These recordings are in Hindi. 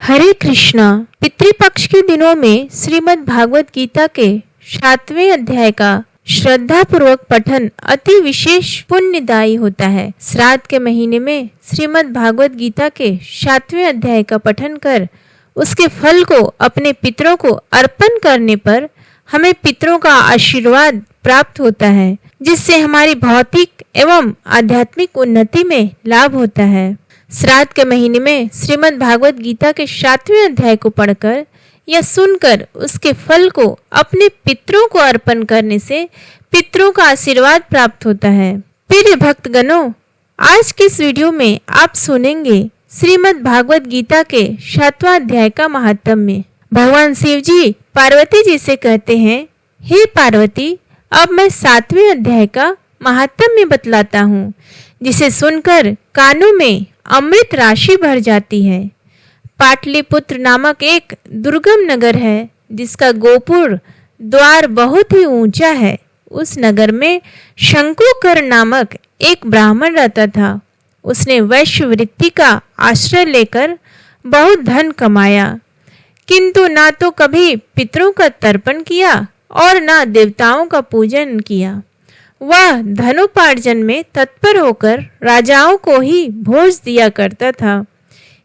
हरे कृष्णा। पितृपक्ष के दिनों में श्रीमद् भागवत गीता के 7वें अध्याय का श्रद्धा पूर्वक पठन अति विशेष पुण्यदायी होता है। श्राद्ध के महीने में श्रीमद् भागवत गीता के 7वें अध्याय का पठन कर उसके फल को अपने पितरों को अर्पण करने पर हमें पितरों का आशीर्वाद प्राप्त होता है, जिससे हमारी भौतिक एवं आध्यात्मिक उन्नति में लाभ होता है। श्राद्ध के महीने में श्रीमद् भागवत गीता के 7वें अध्याय को पढ़कर या सुनकर उसके फल को अपने पितरों को अर्पण करने से पितरों का आशीर्वाद प्राप्त होता है। प्रिय भक्तगणों, आज के इस वीडियो में आप सुनेंगे श्रीमद् भागवत गीता के 7वां अध्याय का महात्म्य। भगवान शिव जी पार्वती जी से कहते हैं, हे पार्वती, अब मैं 7वें अध्याय का महात्म्य बतलाता हूँ, जिसे सुनकर कानों में अमृत राशि भर जाती है। पाटलिपुत्र नामक एक दुर्गम नगर है, जिसका गोपुर द्वार बहुत ही ऊंचा है। उस नगर में शंकुकर नामक एक ब्राह्मण रहता था। उसने वैश्य वृत्ति का आश्रय लेकर बहुत धन कमाया, किंतु ना तो कभी पितरों का तर्पण किया और ना देवताओं का पूजन किया। वह धनोपार्जन में तत्पर होकर राजाओं को ही भोज दिया करता था।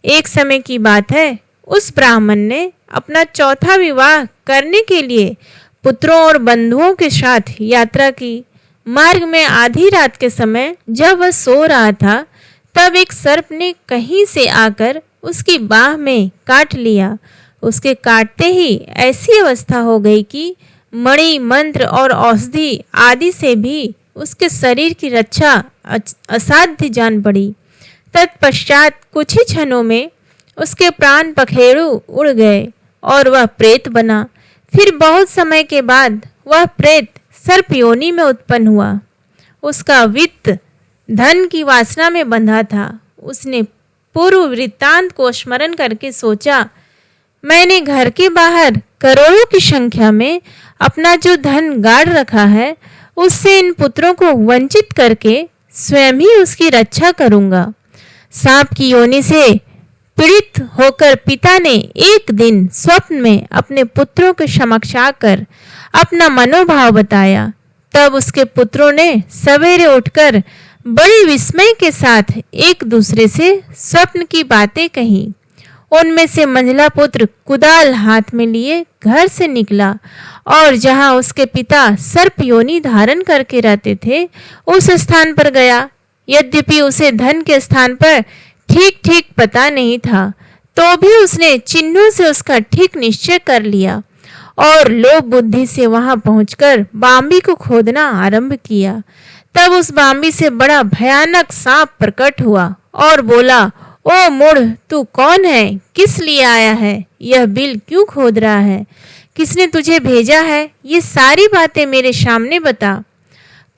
एक समय की बात है, उस ब्राह्मण ने अपना चौथा विवाह करने के लिए पुत्रों और बंधुओं के साथ यात्रा की। मार्ग में आधी रात के समय जब वह सो रहा था, तब एक सर्प ने कहीं से आकर उसकी बाह में काट लिया। उसके काटते ही ऐसी अवस्था हो गई कि मणि, मंत्र और औषधि आदि से भी उसके शरीर की रक्षा असाध्य जान पड़ी। तत्पश्चात कुछ ही क्षणों में उसके प्राण पखेरु उड़ गए और वह प्रेत बना। फिर बहुत समय के बाद वह प्रेत सर्प योनि में उत्पन्न हुआ। उसका वित्त धन की वासना में बंधा था। उसने पूर्व वृत्तांत को स्मरण करके सोचा, मैंने घर के बाहर करोड़ों की संख्या में अपना जो धन गाड़ रखा है, उससे इन पुत्रों को वंचित करके स्वयं ही उसकी रक्षा करूंगा। सांप की योनि से पीड़ित होकर पिता ने एक दिन स्वप्न में अपने पुत्रों के समक्ष आकर अपना मनोभाव बताया। तब उसके पुत्रों ने सवेरे उठकर बड़े विस्मय के साथ एक दूसरे से स्वप्न की बातें कही। उनमें से मंझला पुत्र कुदाल हाथ में लिए घर से निकला और जहां उसके पिता सर्प योनि धारण करके रहते थे, उस स्थान पर गया। यद्यपि उसे धन के स्थान पर ठीक ठीक पता नहीं था, तो भी उसने चिन्हों से उसका ठीक निश्चय कर लिया और लोभ बुद्धि से वहां पहुंचकर बाम्बी को खोदना आरंभ किया। तब उस बाम्बी से बड़ा भयानक सांप प्रकट हुआ और बोला, ओ मूढ़, तू कौन है? किस लिए आया है? यह बिल क्यों खोद रहा है? किसने तुझे भेजा है? ये सारी बातें मेरे सामने बता।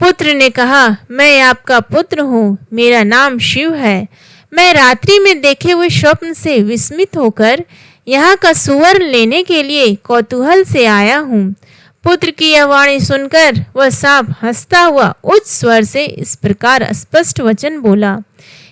पुत्र ने कहा, मैं आपका पुत्र हूँ, मेरा नाम शिव है। मैं रात्रि में देखे हुए स्वप्न से विस्मित होकर यहाँ का सुवर्ण लेने के लिए कौतूहल से आया हूँ। पुत्र की यह वाणी सुनकर वह सांप हंसता हुआ उच्च स्वर से इस प्रकार स्पष्ट वचन बोला,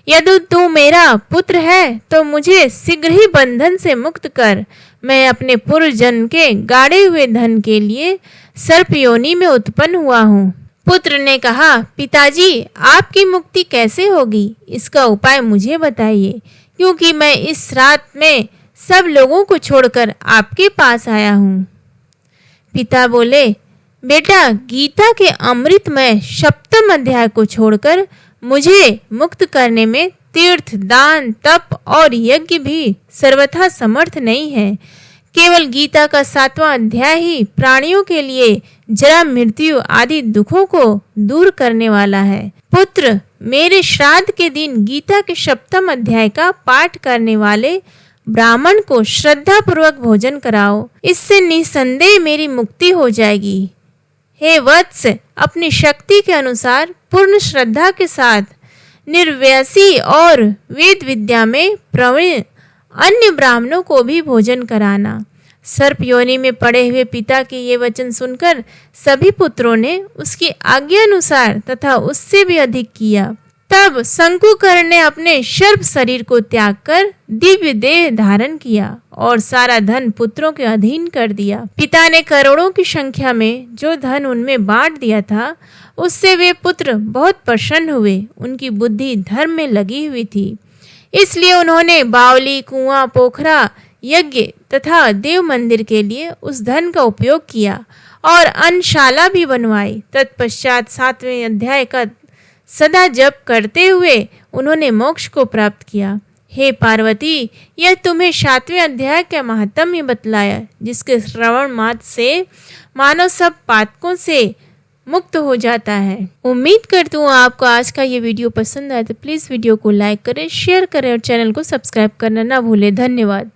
यदि तू मेरा पुत्र है तो मुझे शीघ्र ही बंधन से मुक्त कर। मैं अपने पूर्व जन्म के गाड़े हुए धन के लिए सर्प योनि में उत्पन्न हुआ हूँ। पुत्र ने कहा, पिताजी, आपकी मुक्ति कैसे होगी? इसका उपाय मुझे बताइए, क्योंकि मैं इस रात में सब लोगों को छोड़कर आपके पास आया हूँ। पिता बोले, बेटा, गीता के अमृतमय 7वें अध्याय को छोड़कर मुझे मुक्त करने में तीर्थ, दान, तप और यज्ञ भी सर्वथा समर्थ नहीं है। केवल गीता का 7वां अध्याय ही प्राणियों के लिए जरा, मृत्यु आदि दुखों को दूर करने वाला है। पुत्र, मेरे श्राद्ध के दिन गीता के 7वें अध्याय का पाठ करने वाले ब्राह्मण को श्रद्धा पूर्वक भोजन कराओ। इससे निसंदेह मेरी मुक्ति हो जाएगी। हे वत्स, अपनी शक्ति के अनुसार पूर्ण श्रद्धा के साथ निर्व्यसी और वेद विद्या में प्रवीण अन्य ब्राह्मणों को भी भोजन कराना। सर्प योनि में पड़े हुए पिता के ये वचन सुनकर सभी पुत्रों ने उसकी आज्ञा अनुसार तथा उससे भी अधिक किया। तब शंकुकर्ण ने अपने सर्प शरीर को त्याग कर दिव्य देह धारण किया और सारा धन पुत्रों के अधीन कर दिया। पिता ने करोड़ों की संख्या में जो धन उनमें बांट दिया था, उससे वे पुत्र बहुत प्रसन्न हुए। उनकी बुद्धि धर्म में लगी हुई थी, इसलिए उन्होंने बावली, कुआं, पोखरा, यज्ञ तथा देव मंदिर के लिए उस धन का उपयोग किया और अन्नशाला भी बनवाई। तत्पश्चात 7वें अध्याय का सदा जप करते हुए उन्होंने मोक्ष को प्राप्त किया। हे पार्वती, यह तुम्हें 7वें अध्याय का महात्म्य बतलाया, जिसके श्रवण मात्र से मानव सब पातकों से मुक्त हो जाता है। उम्मीद करती हूँ आपको आज का ये वीडियो पसंद आया, तो प्लीज़ वीडियो को लाइक करें, शेयर करें और चैनल को सब्सक्राइब करना ना भूलें। धन्यवाद।